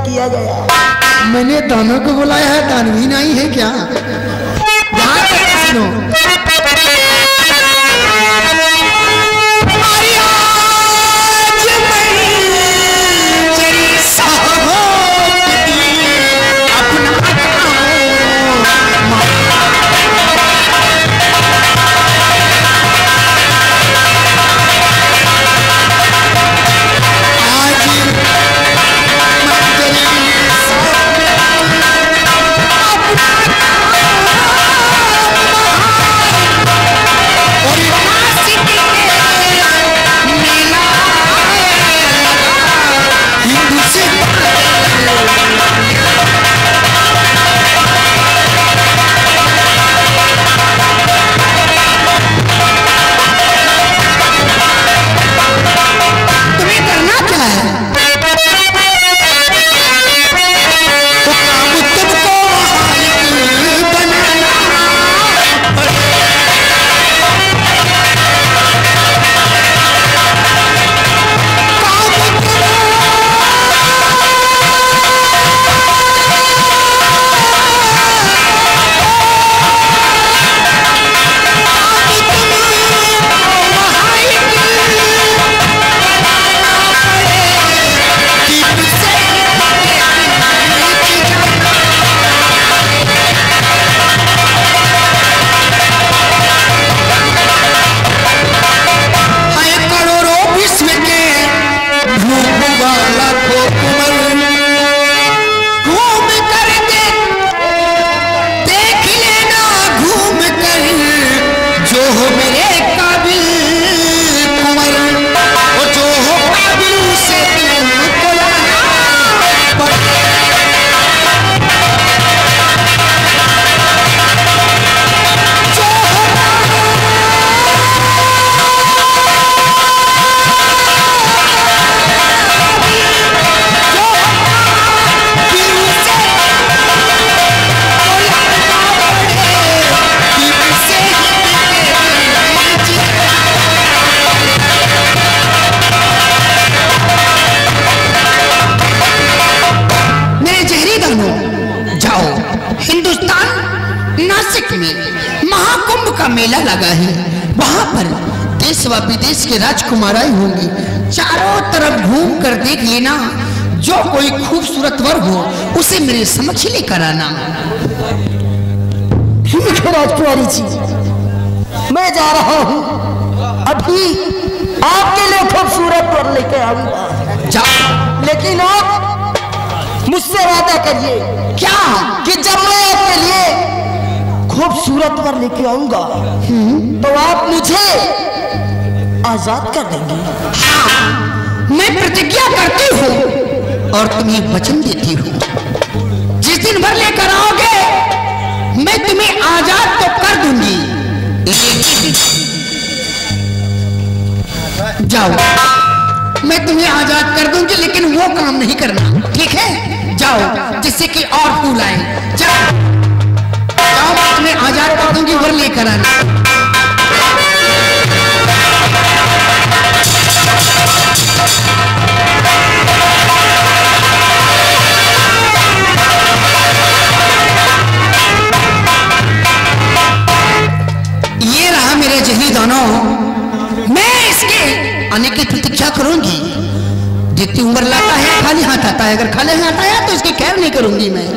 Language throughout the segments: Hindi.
किया गया। मैंने दानों को बुलाया है, दानवी नहीं है क्या? यहाँ तक सुनो। महाकुंभ का मेला लगा है, वहां पर देश व विदेश के राजकुमाराएं होंगी। चारों तरफ घूम कर देख लेना, जो कोई खूबसूरत वर हो उसे मेरे समक्ष लेकर आना। ठीक है राजकुमारी जी, मैं जा रहा हूँ, अभी आपके लिए खूबसूरत वर लेकर आऊंगा। जाओ, लेकिन आप मुझसे वादा करिए क्या कि जब मैं आपके लिए खूबसूरत वर लेके आऊंगा तो आप मुझे आजाद कर देंगे। हाँ, मैं प्रतिज्ञा करती हूँ और तुम्हें वचन देती हूँ, जिस दिन वर लेकर आओगे मैं तुम्हें आजाद तो कर दूंगी। जाओ, मैं तुम्हें आजाद कर दूंगी, लेकिन वो काम नहीं करना, ठीक है? जाओ, जिससे कि और फूल आए। जाओ, मैं तुम्हें आजाद कर दूंगी, वर लेकर आना। ये रहा मेरे जहरी दोनों, मैं इसके आने की प्रतीक्षा करूंगी। जितनी उम्र लाता है खाली हाथ आता है, अगर खाली हाथ आया तो इसकी खैर नहीं करूंगी मैं।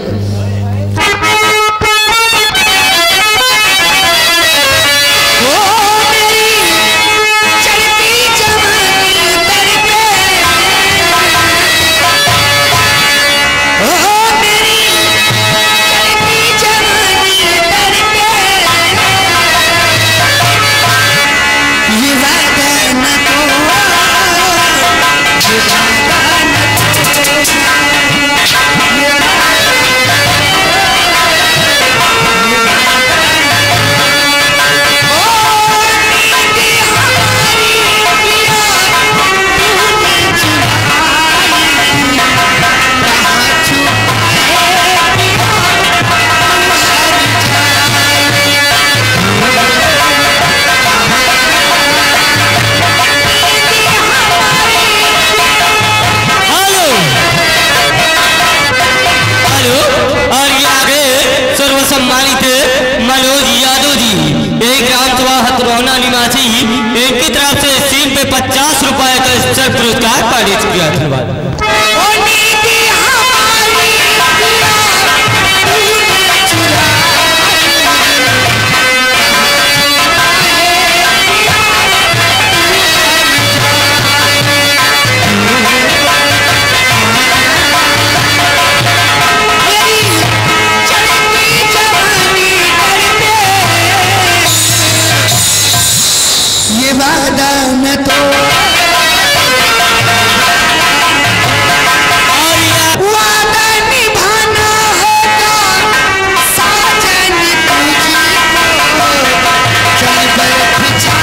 की इनकी तरफ से सीन पे 50 रुपए का स्पेशल पुरस्कार पारित किया था। ये वादा न तो वादा निभाना होगा साजन तुझको चल बैठ जा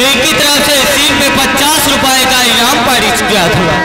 इनकी तरफ से सीन पे 50 रुपए का इनाम पारित किया था।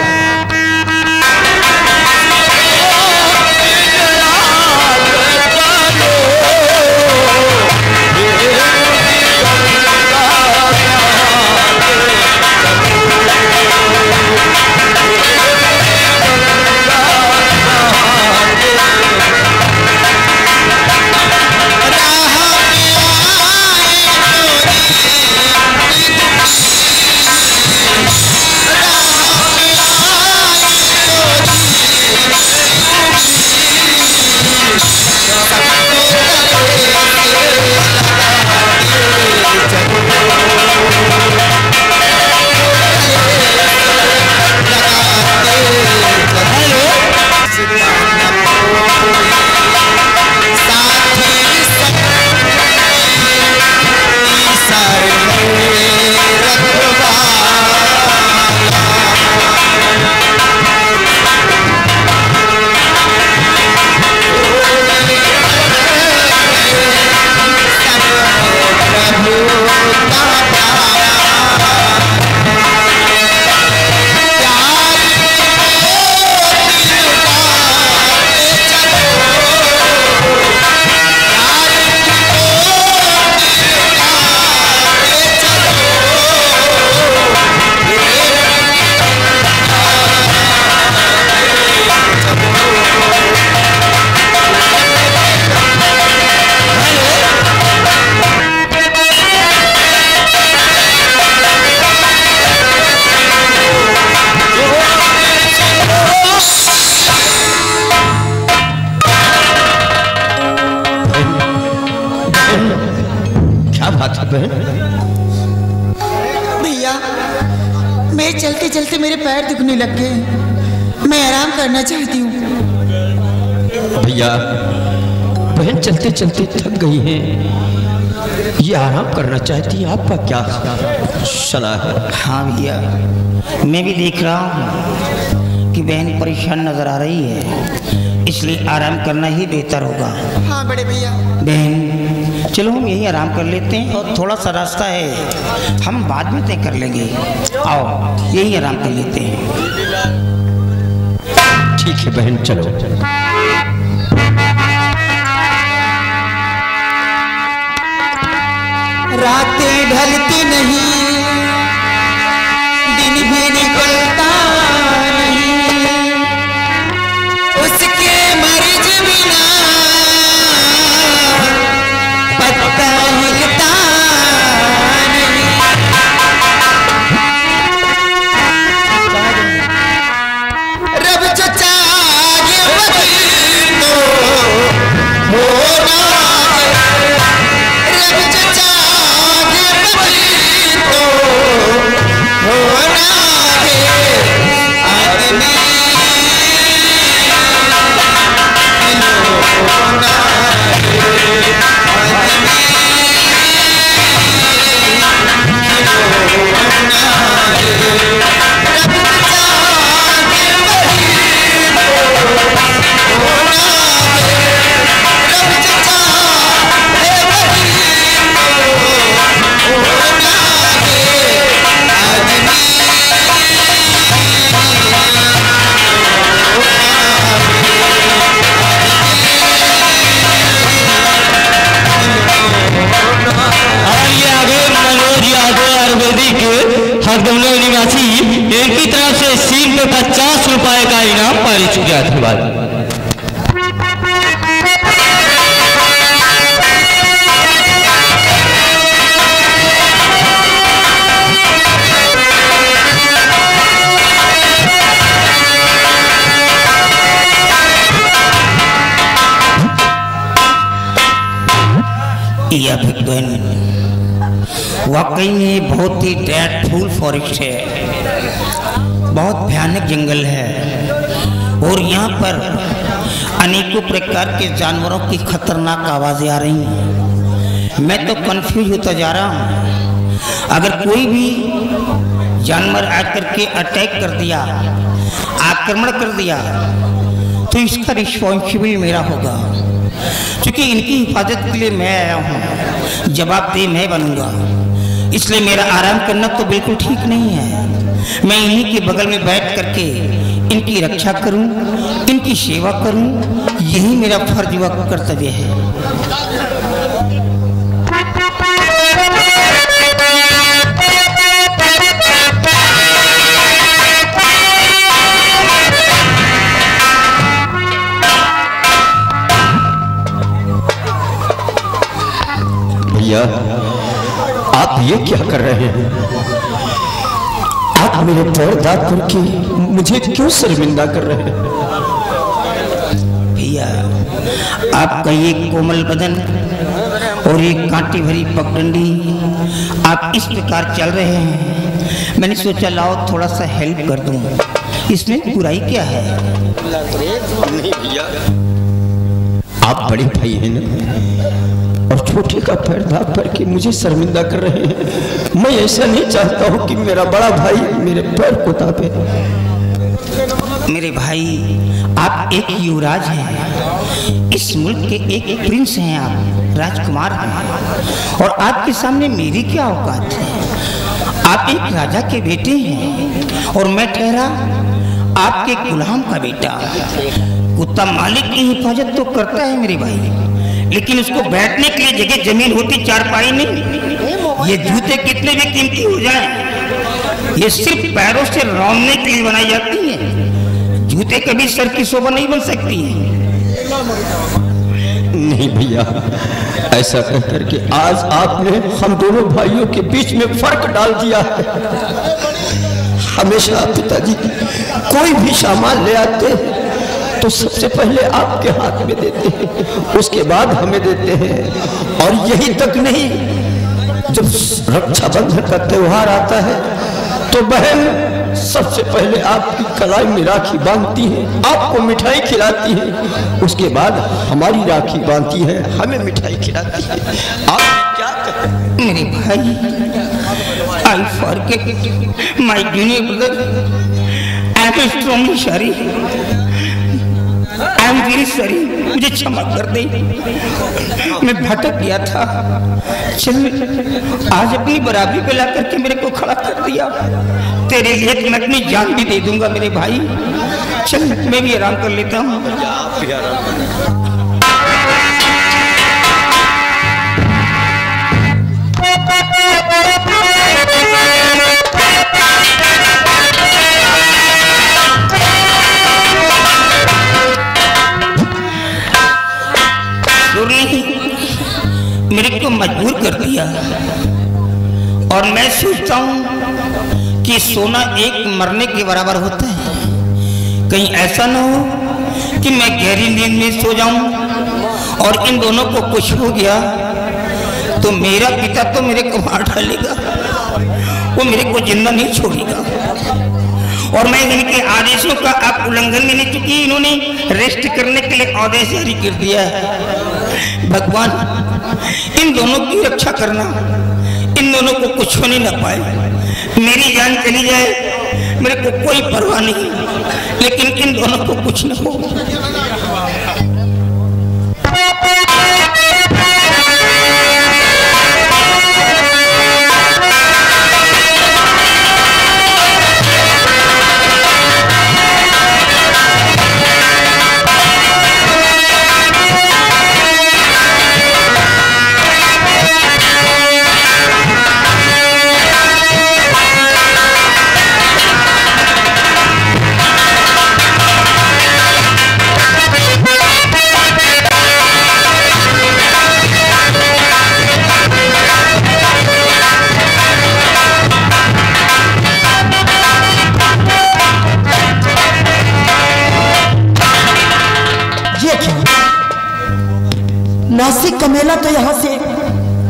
ये चलते चलते मेरे पैर दुखने लग गए, मैं आराम करना चाहती हूँ। भैया बहन चलते चलते थक गई हैं, ये आराम करना चाहती है, आपका क्या सलाह है? हाँ भैया, मैं भी देख रहा हूँ कि बहन परेशान नजर आ रही है, इसलिए आराम करना ही बेहतर होगा। हाँ बड़े भैया। बहन चलो हम यही आराम कर लेते हैं, और थोड़ा सा रास्ता है हम बाद में तय कर लेंगे। आओ यही आराम कर लेते हैं। ठीक है बहन चलो। रातें ढलती नहीं, दिन भी निकलता नहीं, उसके मर्ज बिना पत्ता हिलता नहीं। रब चचा ये वकील तो होना है, रब चचा हरदमनगर निवासी इनकी तरफ से सीन पे 50 रुपए का इनाम पारित किया था। यह भगवान वाकई में बहुत ही ड्रेडफुल फॉरेस्ट है, बहुत भयानक जंगल है, और यहाँ पर अनेकों प्रकार के जानवरों की खतरनाक आवाज़ें आ रही हैं। मैं तो कंफ्यूज होता जा रहा हूँ। अगर कोई भी जानवर आकर के अटैक कर दिया, आक्रमण कर दिया, तो इसका रिस्पॉन्सिबल मेरा होगा, क्योंकि इनकी हिफाजत के लिए मैं आया हूँ, जवाबदेह मैं बनूंगा। इसलिए मेरा आराम करना तो बिल्कुल ठीक नहीं है। मैं इन्हीं के बगल में बैठ करके इनकी रक्षा करूं, इनकी सेवा करूं, यही मेरा फर्ज व कर्तव्य है। भैया आप ये क्या कर रहे हैं? आप मेरे पैर दाग करके मुझे क्यों शर्मिंदा कर रहे हैं? भैया आपका ये कोमल बदन और ये कांटे भरी पगडंडी, आप इस प्रकार चल रहे हैं, मैंने सोचा लाओ थोड़ा सा हेल्प कर दूं, इसमें बुराई क्या है? नहीं भैया, आप बड़े भाई हैं ना, और छोटे का पैर दाग करके मुझे शर्मिंदा कर रहे हैं। मैं ऐसा नहीं चाहता हूँ कि मेरा बड़ा भाई मेरे पैर को दाबे। मेरे भाई आप एक युवराज हैं, इस मुल्क के एक प्रिंस हैं, आप राजकुमार हैं, और आपके सामने मेरी क्या औकात है? आप एक राजा के बेटे हैं और मैं ठहरा आपके गुलाम का बेटा। कुत्ता मालिक की हिफाजत तो करता है मेरे भाई, लेकिन उसको बैठने के लिए जगह जमीन होती, चारपाई नहीं। ये जूते कितने भी कीमती हो जाएं, ये सिर्फ पैरों से रौंदने के लिए बनाई जाती है। जूते कभी सर की शोभा नहीं बन सकती है। नहीं भैया, ऐसा कहकर के आज आपने हम दोनों भाइयों के बीच में फर्क डाल दिया है। हमेशा पिताजी कोई भी सामान ले आते तो सबसे पहले आपके हाथ में देते हैं, उसके बाद हमें देते हैं। और यही तक नहीं, जब रक्षाबंधन का त्योहार आता है तो बहन सबसे पहले आपकी कलाई में राखी बांधती है, आपको मिठाई खिलाती है, उसके बाद हमारी राखी बांधती है, हमें मिठाई खिलाती है। आप क्या कहें? मेरे भाई, I forget my junior brother, I am strongly sorry, I am very sorry, मुझे क्षमा कर दे, मैं भटक गया था। चल आज अपनी बराबरी पे ला करके मेरे को खड़ा कर दिया, तेरे लिए तो मैं अपनी जान भी दे दूंगा मेरे भाई। चल मैं भी आराम कर लेता हूँ। मेरे को मजबूर कर दिया और मैं सोचता हूं कि सोना एक मरने के बराबर होता है। कहीं ऐसा ना हो कि मैं गहरी नींद में सो जाऊं और इन दोनों को कुछ हो गया तो मेरा पिता तो मेरे को मार डालेगा, वो मेरे को जिंदा नहीं छोड़ेगा। और मैं इनके आदेशों का आप उल्लंघन में नहीं, चुकी इन्होंने रेस्ट करने के लिए आदेश जारी कर दिया है। भगवान इन दोनों की रक्षा करना, इन दोनों को कुछ होने न पाए। मेरी जान चली जाए मेरे को कोई परवाह नहीं, लेकिन इन दोनों को कुछ न हो। नासिक का मेला तो यहाँ से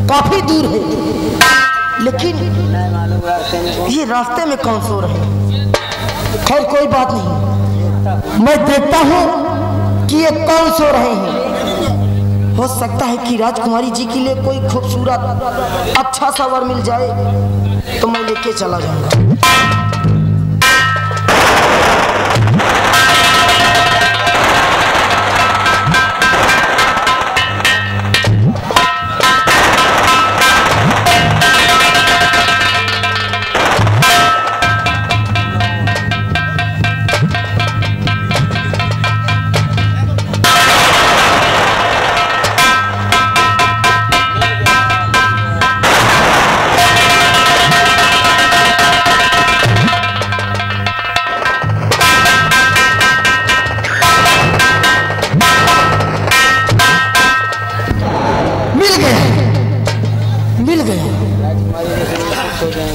काफी दूर है, लेकिन ये रास्ते में कौन सो रहे हैं? खैर कोई बात नहीं, मैं देखता हूँ कि ये कौन सो रहे हैं। हो सकता है कि राजकुमारी जी के लिए कोई खूबसूरत अच्छा सा वर मिल जाए तो मैं लेके चला जाऊंगा।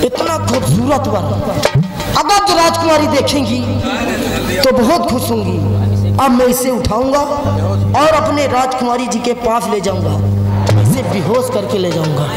इतना खूबसूरत वर अगर जो राजकुमारी देखेंगी तो बहुत खुश होंगी। अब मैं इसे उठाऊंगा और अपने राजकुमारी जी के पास ले जाऊंगा, इसे बेहोश करके ले जाऊंगा।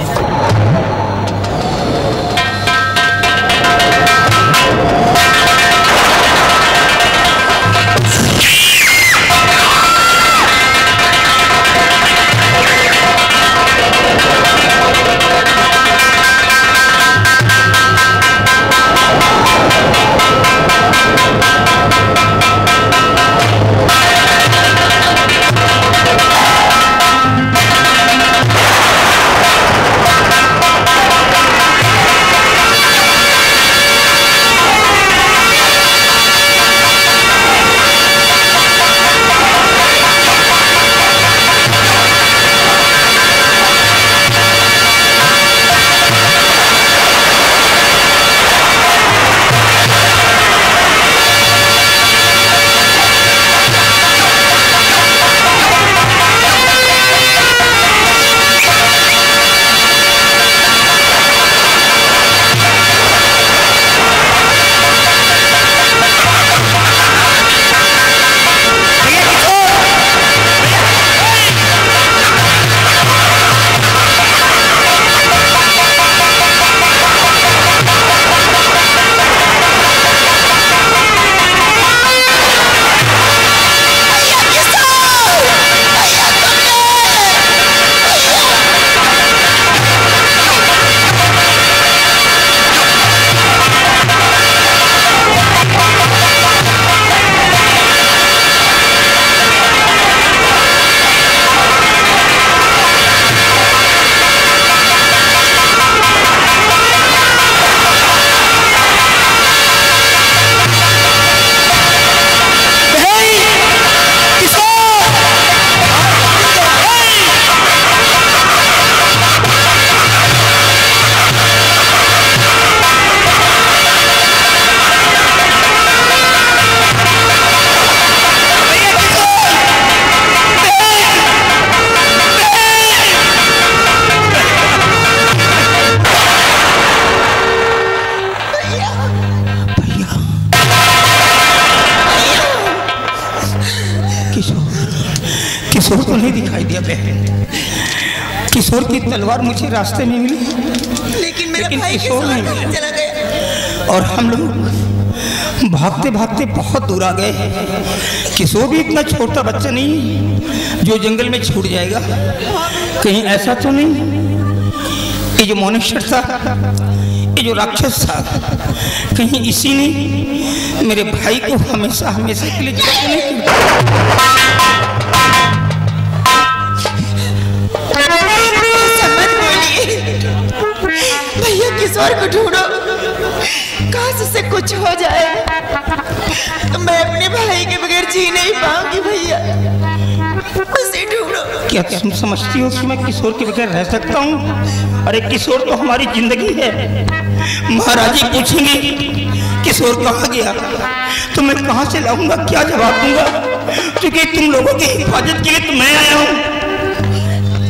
किशोर तो नहीं दिखाई दिया बहन। किशोर की तलवार मुझे रास्ते में मिली, लेकिन किशोर नहीं मिला। और हम लोग भागते भागते बहुत दूर आ गए। किशोर भी इतना छोटा बच्चा नहीं जो जंगल में छूट जाएगा। कहीं ऐसा तो नहीं ये जो मोनेश्वर था, ये जो राक्षस था, कहीं इसी ने मेरे भाई को हमेशा हमेशा के लिए नहीं। भैया किशोर को ढूंढो, काश से कुछ हो जाए। मैं अपने भाई के बगैर जी नहीं पाऊंगी भैया, उसे ढूंढो। क्या तुम समझती हो कि मैं किशोर के बगैर रह सकता हूँ? अरे किशोर तो हमारी जिंदगी है। महाराज जी पूछेंगे किशोर कहाँ गया तो मैं कहाँ से लाऊंगा, क्या जवाब दूंगा? क्योंकि तुम लोगों की हिफाजत के लिए तो मैं आया हूँ।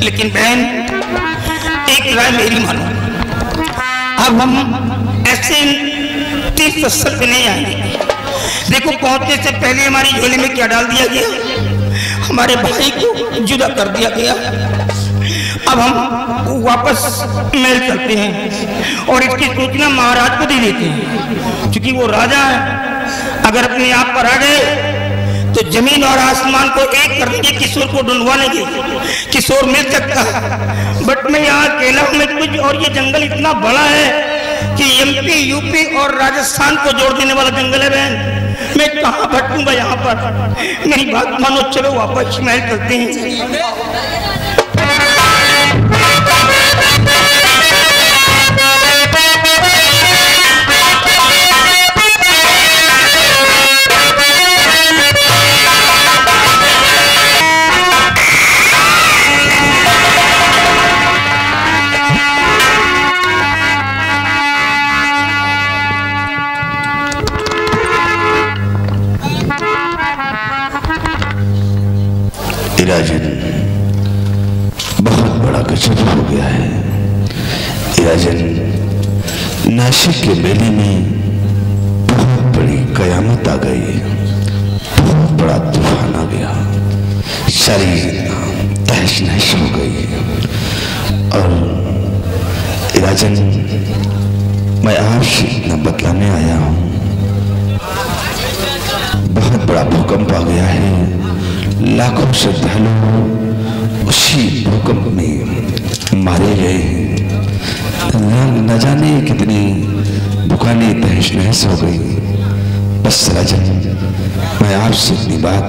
लेकिन बहन एक राय मेरी मानो, अब हम ऐसे तीर्थ स्थल पे नहीं आएंगे। देखो पहुंचने से पहले हमारी झोली में क्या डाल दिया गया, हमारे भाई को जुदा कर दिया गया। अब हम वापस महल चलते हैं और इसकी सूचना महाराज को दे देते हैं, क्योंकि वो राजा है। अगर अपने आप पर आ गए तो जमीन और आसमान को एक कर देंगे, किशोर को ढूंढवा लेंगे, किशोर मिल सकता है। बट मैं यहाँ अकेला हूँ मैं कुछ, और ये जंगल इतना बड़ा है कि एमपी यूपी और राजस्थान को जोड़ देने वाला जंगल है बहन। मैं कहाँ भटकूंगा यहाँ पर? मेरी बात मानो, चलो वापस महल चलते हैं। राजन बहुत बड़ा गजब हो गया है। राजन नासिक के मेले में बहुत बड़ी कयामत आ गई, बहुत बड़ा तूफान आ गया, सारी तहस नहस हो गई। और राजन मैं आपसे इतना बतलाने आया हूँ, बहुत बड़ा भूकंप आ गया है। लाखों श्रद्धालु उसी भूकंप में मारे गए हैं। न जाने कितनी दुकानें तहस नहस हो गई। बस राजन मैं आपसे इतनी बात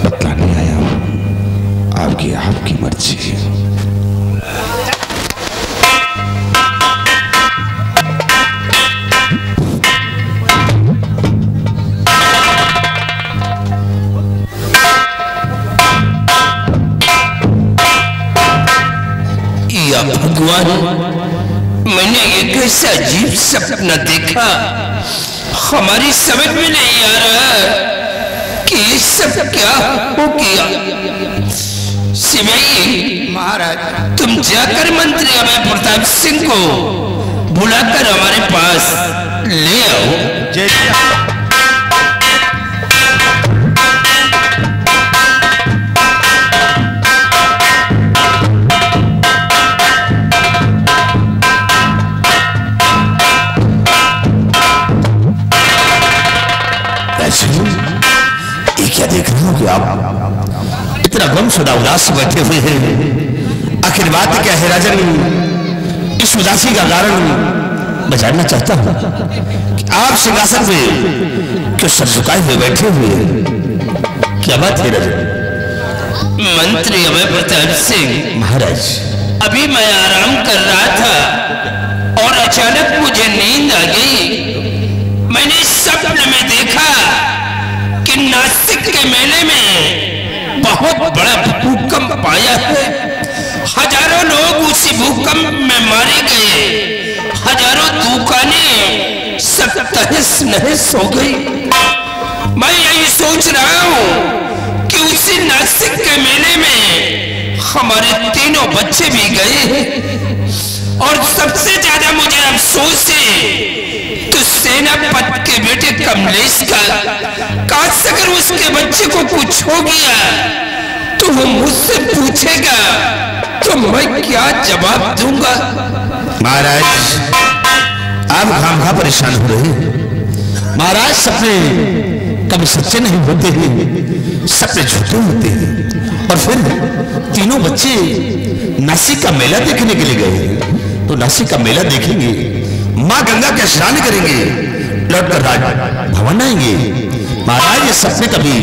बतलाने आया हूँ, आपकी मर्जी है। भगवान, मैंने एक ऐसा अजीब सपना देखा, हमारी समझ में नहीं आ रहा कि ये सब क्या हो गया। सिमई महाराज, तुम जाकर मंत्री अभय प्रताप सिंह को बुलाकर हमारे पास ले आओ। ये क्या देख रहे हो कि आप इतना गमशुदा उदास बैठे हुए हैं? आखिर बात क्या है राजन? इस उदासी का कारण मैं जानना चाहता हूँ कि आप सिंहासन पे क्यों सर झुकाए हुए बैठे हुए हैं? क्या बात है राजन? मंत्री अभय प्रताप सिंह महाराज, अभी मैं आराम कर रहा था और अचानक मुझे नींद आ गई। मैंने सपने में देखा कि नासिक के मेले में बहुत बड़ा भूकंप आया है। हजारों लोग उसी भूकंप में मारे गए, हजारों दुकानें सब तहस नहस हो गई। मैं यही सोच रहा हूँ कि उसी नासिक के मेले में हमारे तीनों बच्चे भी गए, और सबसे ज्यादा मुझे अफसोस है तो सेनापति के बेटे कमलेश का। काश अगर उसके बच्चे को कुछ हो गया तो वो मुझसे पूछेगा तो मैं क्या जवाब दूंगा? महाराज आप खामखा परेशान हो रहे हैं। महाराज सपने कभी सच्चे नहीं होते हैं, सपने झूठे होते हैं। और फिर तीनों बच्चे नासिक का मेला देखने के लिए गए, तो नासिक का मेला देखेंगे, माँ गंगा का स्नान करेंगे, लौटकर राज भवन आएंगे। महाराज ये सपने कभी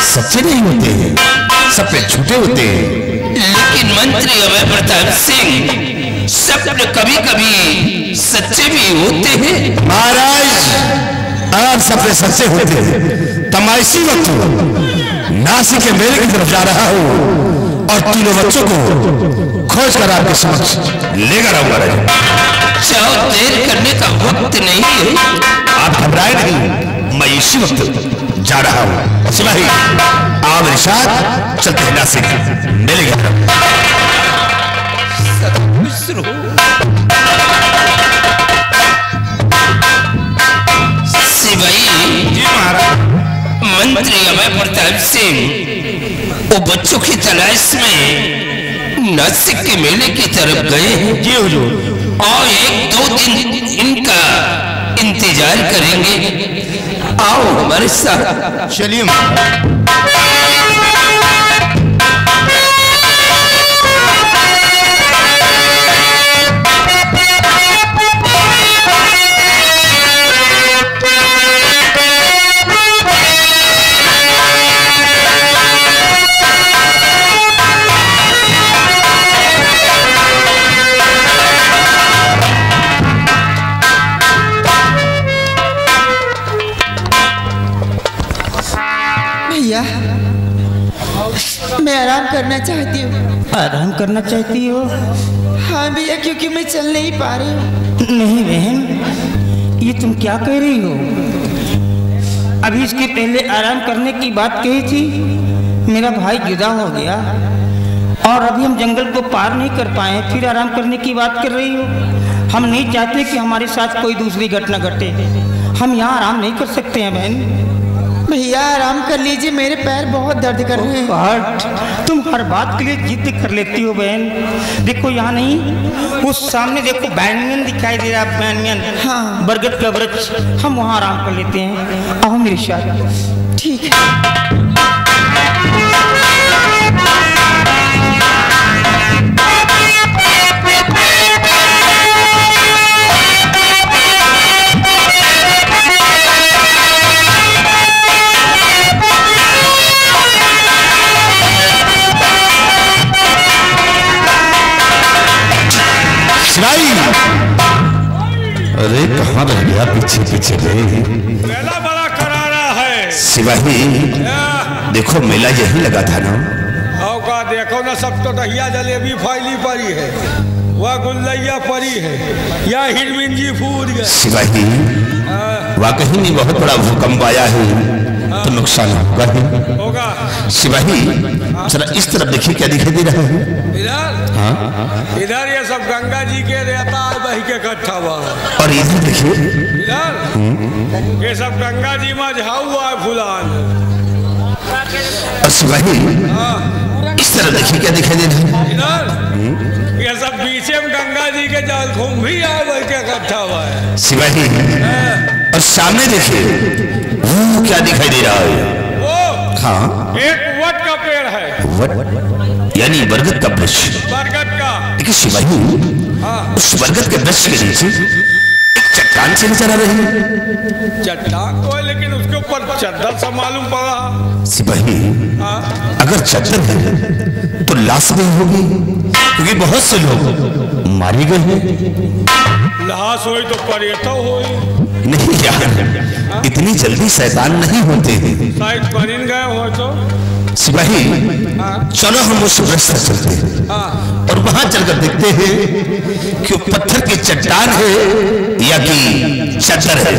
सच्चे नहीं होते हैं, सपने झूठे होते हैं। लेकिन मंत्री अभय प्रताप सिंह सपने कभी कभी सच्चे भी होते हैं। महाराज आप सपने सच्चे होते हैं। तो मैं इसी वक्त नासिक के मेले की तरफ जा रहा हूँ और तीनों बच्चों को खोज कर आपके समक्ष लेकर आऊंगा। चाहो देर करने का वक्त नहीं है। आप घबराए नहीं, मैं इसी वक्त जा रहा हूँ। सिपाही आप मेरे साथ चलते हैं नासिक मेले की तरफ। सिपाही जी महाराज, मंत्री अभय प्रताप सिंह वो बच्चों की तलाश में नासिक के मेले की तरफ गए हैं। जी हुजूर। और 1-2 दिन इनका इंतजार करेंगे। आओ हमारे साथ। चलिए। मैं आराम करना चाहती हूँ। आराम करना चाहती हो? हाँ भैया, क्योंकि मैं चल नहीं पा रही हूँ। नहीं बहन, ये तुम क्या कह रही हो? अभी इसके पहले आराम करने की बात कही थी, मेरा भाई जुदा हो गया और अभी हम जंगल को पार नहीं कर पाए, फिर आराम करने की बात कर रही हो। हम नहीं चाहते कि हमारे साथ कोई दूसरी घटना घटे। हम यहाँ आराम नहीं कर सकते हैं बहन। भैया आराम कर लीजिए, मेरे पैर बहुत दर्द कर रहे हैं। तुम हर बात के लिए जिद कर लेती हो बहन। देखो यहाँ नहीं, उस सामने देखो बैनियन दिखाई दे रहा है, बैनियन। हाँ। बरगद का वृक्ष, हम वहाँ आराम कर लेते हैं। आओ मेरे साथ। ठीक है। अरे कहाँ रह गया, पीछे पीछे मेला बड़ा करारा है। सिपाही देखो मेला यही लगा था ना। का देखो ना, सब तो दहिया जलेबी फैली पड़ी है, वह गुल्लैया पड़ी है, या हिरमिंजी फूट गए। सिपाही वाकई में बहुत बड़ा भूकंप आया है, तो नुकसान होगा ही होगा। सिपाही जरा इस तरफ देखिए, क्या दिखाई दे रहा है? इधर? हाँ इधर ये सब गंगा जी के रेता बही के इकट्ठा हुआ। और इधर देखिए, इधर ये सब गंगा जी में झाऊ हुआ है फुलान। और सिपाही इस तरफ देखिए, क्या दिखाई दे रहा है? इधर ये सब पीछे में गंगा जी के जलकुंभ भी आए बही के इकट्ठा हुआ है। सिपाही और सामने देखिए, वो क्या दिखाई दे रहा है? वो हाँ, एक वट का पेड़ है। वट यानी बरगद का वृक्ष। बरगद का। लेकिन सिपाही उस बरगद के वृक्ष के नीचे एक चट्टान से नजर आ रही है। चट्टान तो है, लेकिन उसके ऊपर चद्दर सा मालूम पड़ा। सिपाही अगर चद्दर है तो लाश नहीं होगी, क्योंकि बहुत से लोग मारे गए हैं। लाश होई तो परेतो होई। नहीं यार, इतनी जल्दी शैतान नहीं होते हैं। शायद परिन गए हो तो। सिपाही चलो हम उस वृक्ष पर चलते हैं और वहां चलकर देखते हैं कि पत्थर की चट्टान है या कि चद्दर है।